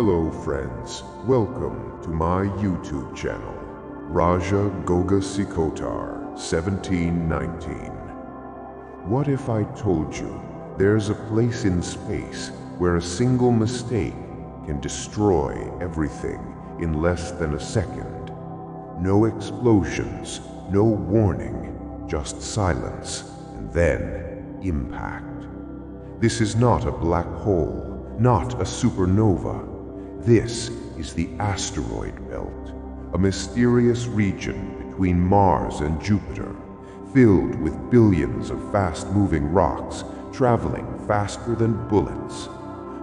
Hello friends, welcome to my YouTube channel, Raja Goga Sikotar 1719. What if I told you there's a place in space where a single mistake can destroy everything in less than a second? No explosions, no warning, just silence, and then impact. This is not a black hole, not a supernova. This is the Asteroid Belt, a mysterious region between Mars and Jupiter, filled with billions of fast-moving rocks traveling faster than bullets.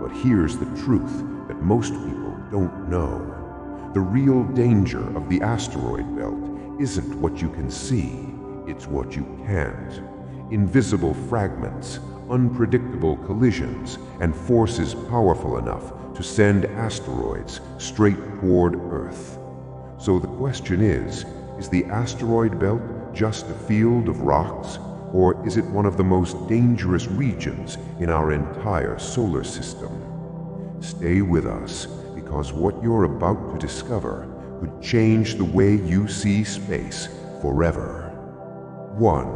But here's the truth that most people don't know. The real danger of the Asteroid Belt isn't what you can see, it's what you can't. Invisible fragments, unpredictable collisions, and forces powerful enough to send asteroids straight toward Earth. So the question is the Asteroid Belt just a field of rocks, or is it one of the most dangerous regions in our entire solar system? Stay with us, because what you're about to discover could change the way you see space forever. 1.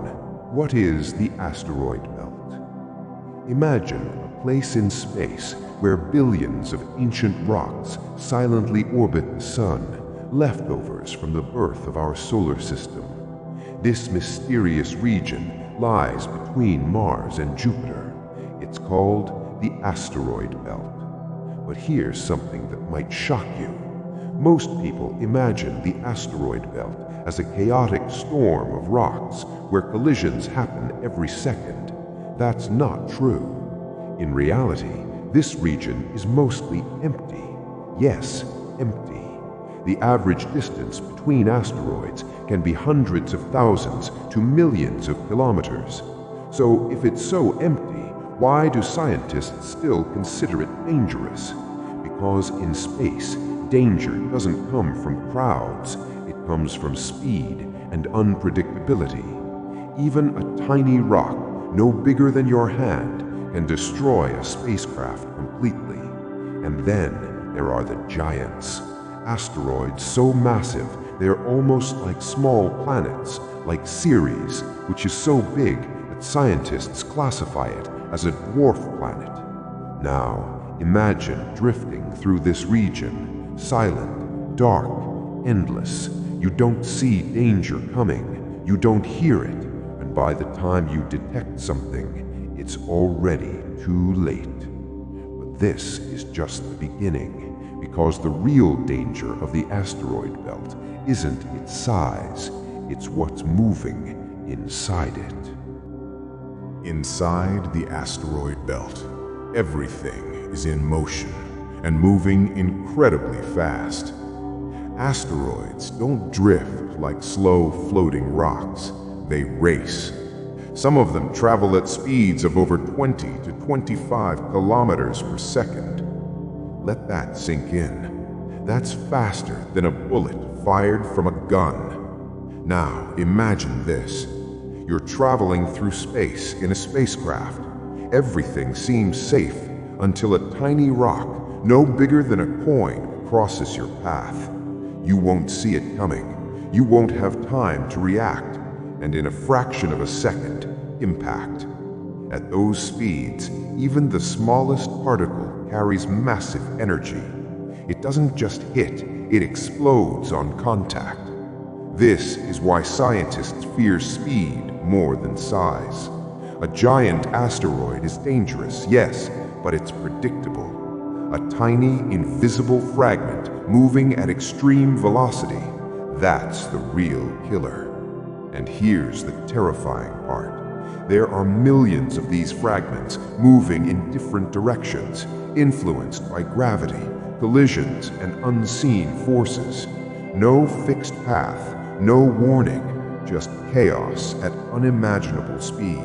What is the Asteroid Belt? Imagine a place in space where billions of ancient rocks silently orbit the Sun, leftovers from the birth of our solar system. This mysterious region lies between Mars and Jupiter. It's called the Asteroid Belt. But here's something that might shock you. Most people imagine the Asteroid Belt as a chaotic storm of rocks where collisions happen every second. That's not true. In reality, this region is mostly empty. Yes, empty. The average distance between asteroids can be hundreds of thousands to millions of kilometers. So if it's so empty, why do scientists still consider it dangerous? Because in space, danger doesn't come from crowds, it comes from speed and unpredictability. Even a tiny rock, no bigger than your hand, can destroy a spacecraft completely. And then there are the giants. Asteroids so massive they're almost like small planets, like Ceres, which is so big that scientists classify it as a dwarf planet. Now, imagine drifting through this region, silent, dark, endless. You don't see danger coming, you don't hear it, and by the time you detect something, it's already too late. But this is just the beginning, because the real danger of the asteroid belt isn't its size, it's what's moving inside it. Inside the asteroid belt, everything is in motion and moving incredibly fast. Asteroids don't drift like slow floating rocks, they race. Some of them travel at speeds of over 20 to 25 kilometers per second. Let that sink in. That's faster than a bullet fired from a gun. Now, imagine this. You're traveling through space in a spacecraft. Everything seems safe until a tiny rock, no bigger than a coin, crosses your path. You won't see it coming. You won't have time to react. And in a fraction of a second, impact. At those speeds, even the smallest particle carries massive energy. It doesn't just hit, it explodes on contact. This is why scientists fear speed more than size. A giant asteroid is dangerous, yes, but it's predictable. A tiny, invisible fragment moving at extreme velocity, that's the real killer. And here's the terrifying part. There are millions of these fragments moving in different directions, influenced by gravity, collisions, and unseen forces. No fixed path, no warning, just chaos at unimaginable speed.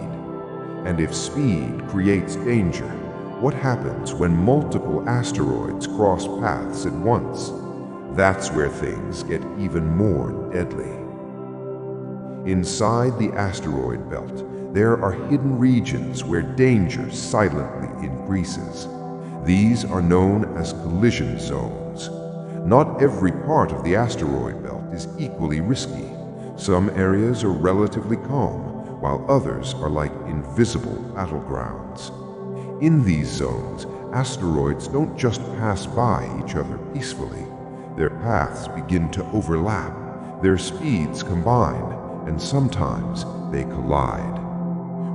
And if speed creates danger, what happens when multiple asteroids cross paths at once? That's where things get even more deadly. Inside the asteroid belt, there are hidden regions where danger silently increases. These are known as collision zones. Not every part of the asteroid belt is equally risky. Some areas are relatively calm, while others are like invisible battlegrounds. In these zones, asteroids don't just pass by each other peacefully. Their paths begin to overlap, their speeds combine, and sometimes they collide.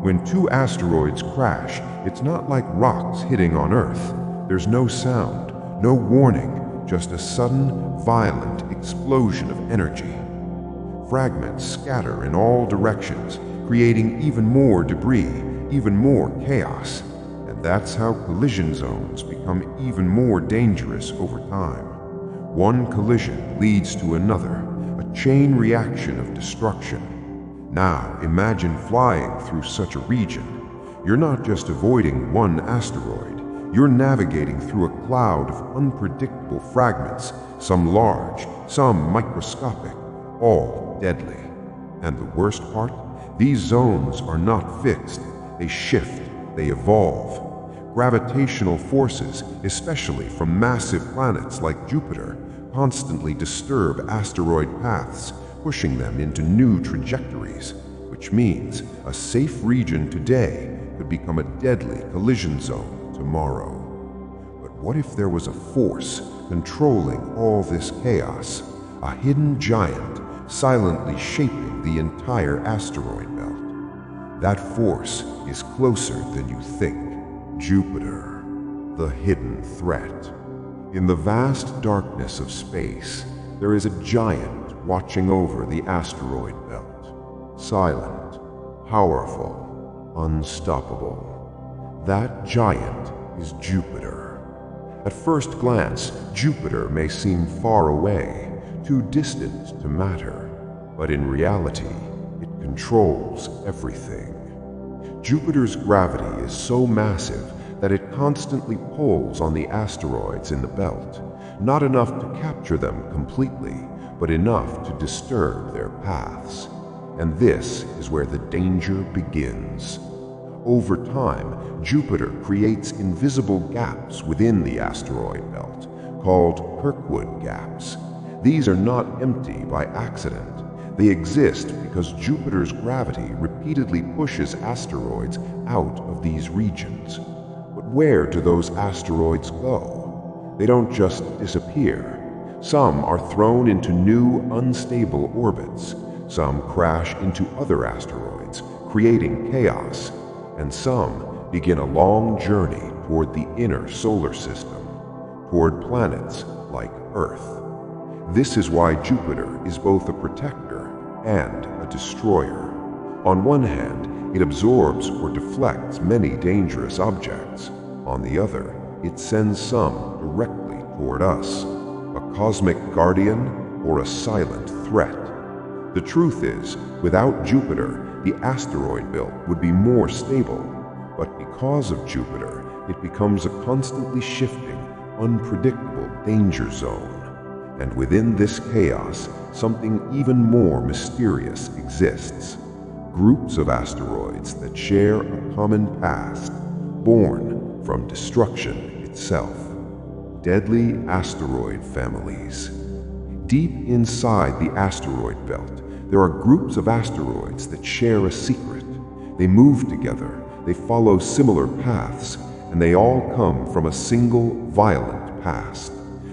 When two asteroids crash, it's not like rocks hitting on Earth. There's no sound, no warning, just a sudden, violent explosion of energy. Fragments scatter in all directions, creating even more debris, even more chaos. And that's how collision zones become even more dangerous over time. One collision leads to another, a chain reaction of destruction. Now imagine flying through such a region. You're not just avoiding one asteroid, you're navigating through a cloud of unpredictable fragments, some large, some microscopic, all deadly. And the worst part? These zones are not fixed. They shift, they evolve. Gravitational forces, especially from massive planets like Jupiter, constantly disturb asteroid paths, pushing them into new trajectories, which means a safe region today could become a deadly collision zone tomorrow. But what if there was a force controlling all this chaos, a hidden giant silently shaping the entire asteroid belt? That force is closer than you think. Jupiter, the hidden threat. In the vast darkness of space, there is a giant watching over the asteroid belt. Silent, powerful, unstoppable. That giant is Jupiter. At first glance, Jupiter may seem far away, too distant to matter, but in reality, it controls everything. Jupiter's gravity is so massive that it constantly pulls on the asteroids in the belt, not enough to capture them completely, but enough to disturb their paths. And this is where the danger begins. Over time, Jupiter creates invisible gaps within the asteroid belt, called Kirkwood gaps. These are not empty by accident. They exist because Jupiter's gravity repeatedly pushes asteroids out of these regions. But where do those asteroids go? They don't just disappear. Some are thrown into new, unstable orbits. Some crash into other asteroids, creating chaos. And some begin a long journey toward the inner solar system, toward planets like Earth. This is why Jupiter is both a protector and a destroyer. On one hand, it absorbs or deflects many dangerous objects. On the other, it sends some directly toward us, a cosmic guardian or a silent threat. The truth is, without Jupiter, the asteroid belt would be more stable. But because of Jupiter, it becomes a constantly shifting, unpredictable danger zone. And within this chaos, something even more mysterious exists. Groups of asteroids that share a common past, born from destruction itself. Deadly asteroid families. Deep inside the asteroid belt, there are groups of asteroids that share a secret. They move together, they follow similar paths, and they all come from a single violent past.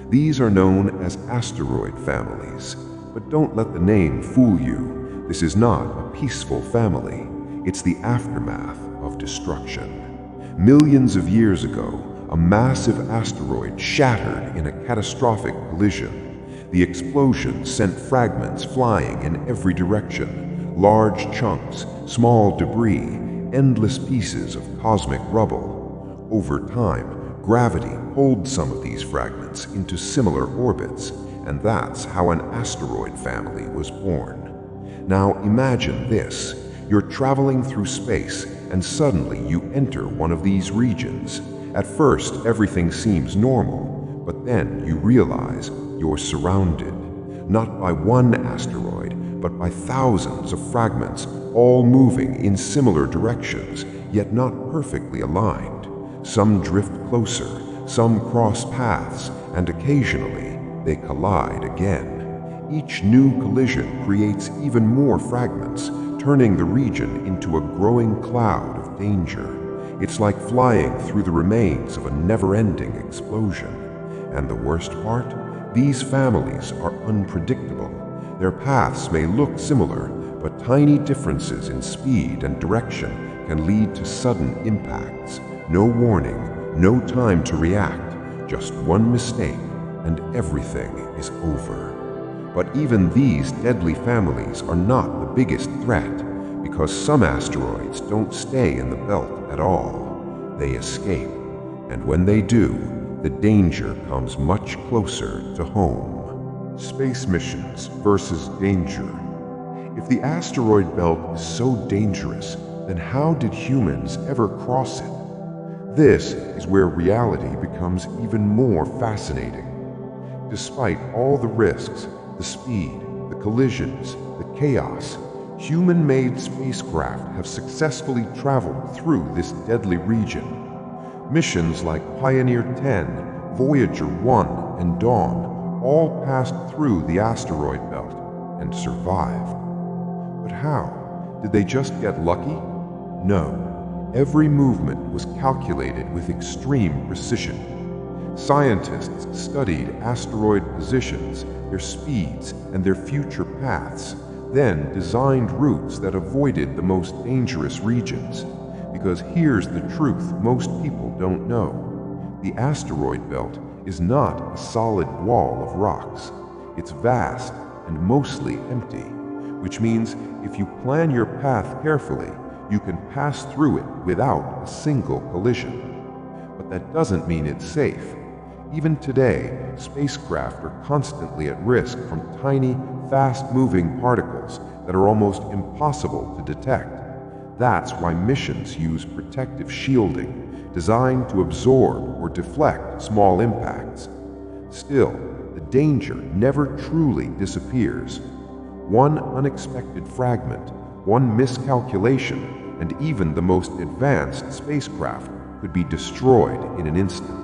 These are known as asteroid families. But don't let the name fool you. This is not a peaceful family. It's the aftermath of destruction. Millions of years ago, a massive asteroid shattered in a catastrophic collision. The explosion sent fragments flying in every direction, large chunks, small debris, endless pieces of cosmic rubble. Over time, gravity pulled some of these fragments into similar orbits, and that's how an asteroid family was born. Now imagine this. You're traveling through space, and suddenly you enter one of these regions. At first, everything seems normal, but then you realize you're surrounded, not by one asteroid, but by thousands of fragments, all moving in similar directions, yet not perfectly aligned. Some drift closer, some cross paths, and occasionally they collide again. Each new collision creates even more fragments, turning the region into a growing cloud of danger. It's like flying through the remains of a never-ending explosion. And the worst part? These families are unpredictable. Their paths may look similar, but tiny differences in speed and direction can lead to sudden impacts. No warning, no time to react, just one mistake, and everything is over. But even these deadly families are not the biggest threat, because some asteroids don't stay in the belt at all. They escape, and when they do, the danger comes much closer to home. Space missions versus danger. If the asteroid belt is so dangerous, then how did humans ever cross it? This is where reality becomes even more fascinating. Despite all the risks, the speed, the collisions, the chaos, human-made spacecraft have successfully traveled through this deadly region. Missions like Pioneer 10, Voyager 1, and Dawn all passed through the asteroid belt and survived. But how? Did they just get lucky? No. Every movement was calculated with extreme precision. Scientists studied asteroid positions, their speeds, and their future paths, then designed routes that avoided the most dangerous regions. Because here's the truth most people don't know. The asteroid belt is not a solid wall of rocks. It's vast and mostly empty, which means if you plan your path carefully, you can pass through it without a single collision. But that doesn't mean it's safe. Even today, spacecraft are constantly at risk from tiny, fast-moving particles that are almost impossible to detect. That's why missions use protective shielding, designed to absorb or deflect small impacts. Still, the danger never truly disappears. One unexpected fragment, one miscalculation, and even the most advanced spacecraft could be destroyed in an instant.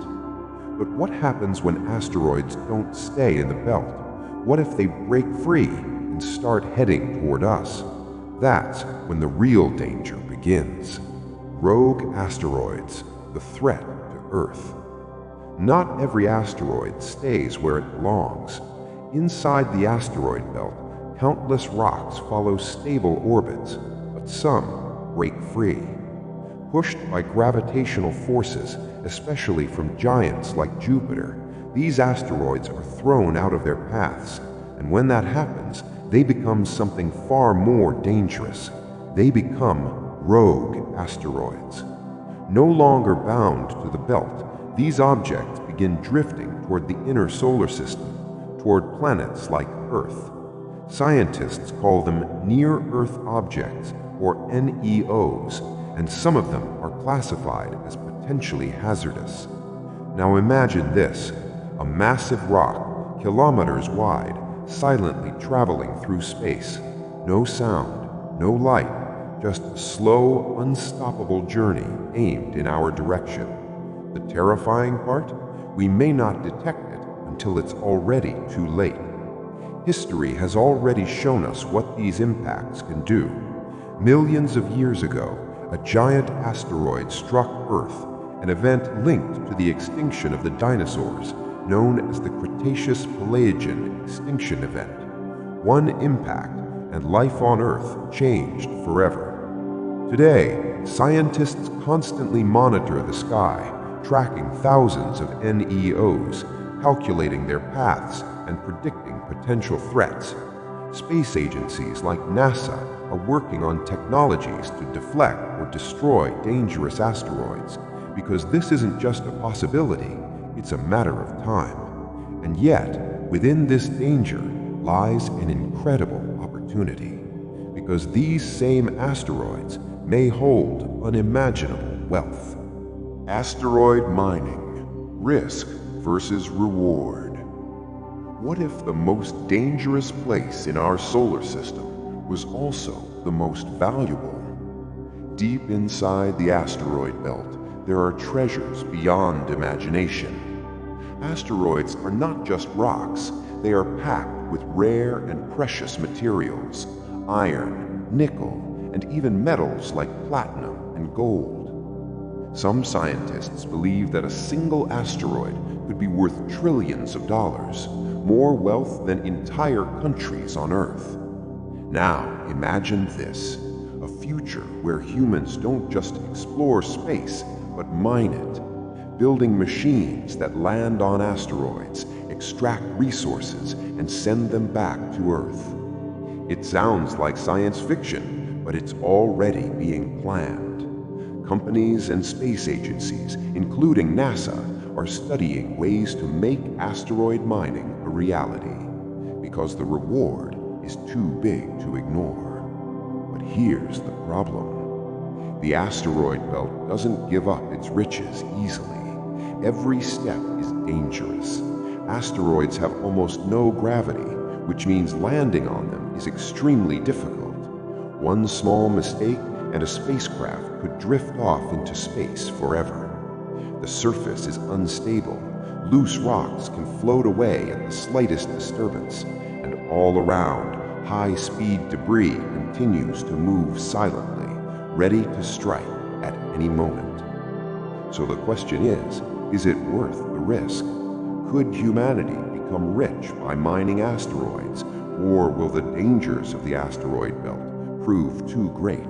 But what happens when asteroids don't stay in the belt? What if they break free and start heading toward us? That's when the real danger begins. Rogue asteroids, the threat to Earth. Not every asteroid stays where it belongs. Inside the asteroid belt, countless rocks follow stable orbits, but some break free. Pushed by gravitational forces, especially from giants like Jupiter, these asteroids are thrown out of their paths, and when that happens, they become something far more dangerous. They become rogue asteroids. No longer bound to the belt, these objects begin drifting toward the inner solar system, toward planets like Earth. Scientists call them near-Earth objects, or NEOs, and some of them are classified as potentially hazardous. Now imagine this, a massive rock, kilometers wide, silently traveling through space. No sound, no light, just a slow, unstoppable journey aimed in our direction. The terrifying part? We may not detect it until it's already too late. History has already shown us what these impacts can do. Millions of years ago, a giant asteroid struck Earth, an event linked to the extinction of the dinosaurs, known as the Cretaceous-Paleogen extinction event. One impact, and life on Earth changed forever. Today, scientists constantly monitor the sky, tracking thousands of NEOs, calculating their paths, and predicting potential threats. Space agencies like NASA are working on technologies to deflect or destroy dangerous asteroids, because this isn't just a possibility, it's a matter of time. And yet, within this danger lies an incredible opportunity, because these same asteroids may hold unimaginable wealth. Asteroid mining, risk versus reward. What if the most dangerous place in our solar system was also the most valuable? Deep inside the asteroid belt, there are treasures beyond imagination. Asteroids are not just rocks, they are packed with rare and precious materials, iron, nickel, and even metals like platinum and gold. Some scientists believe that a single asteroid could be worth trillions of dollars, more wealth than entire countries on Earth. Now, imagine this, a future where humans don't just explore space, but mine it, building machines that land on asteroids, extract resources, and send them back to Earth. It sounds like science fiction, but it's already being planned. Companies and space agencies, including NASA, are studying ways to make asteroid mining a reality, because the reward is too big to ignore. But here's the problem. The asteroid belt doesn't give up its riches easily. Every step is dangerous. Asteroids have almost no gravity, which means landing on them is extremely difficult. One small mistake and a spacecraft could drift off into space forever. The surface is unstable. Loose rocks can float away at the slightest disturbance, and all around, high-speed debris continues to move silently, ready to strike at any moment. So the question is it worth the risk? Could humanity become rich by mining asteroids, or will the dangers of the asteroid belt prove too great?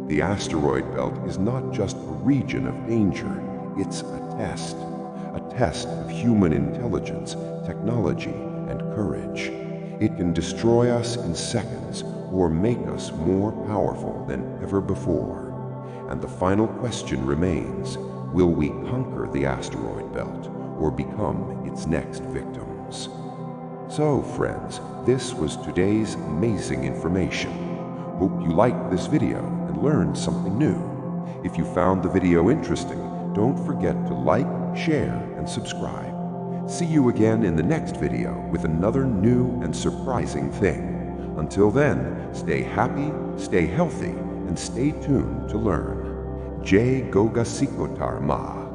The asteroid belt is not just a region of danger, it's a test of human intelligence, technology, and courage. It can destroy us in seconds or make us more powerful than ever before. And the final question remains, will we conquer the asteroid belt or become its next victims? So, friends, this was today's amazing information. Hope you liked this video and learned something new. If you found the video interesting, don't forget to like, share, and subscribe. See you again in the next video with another new and surprising thing. Until then, stay happy, stay healthy, and stay tuned to learn. Jai Goga Sikotar Ma.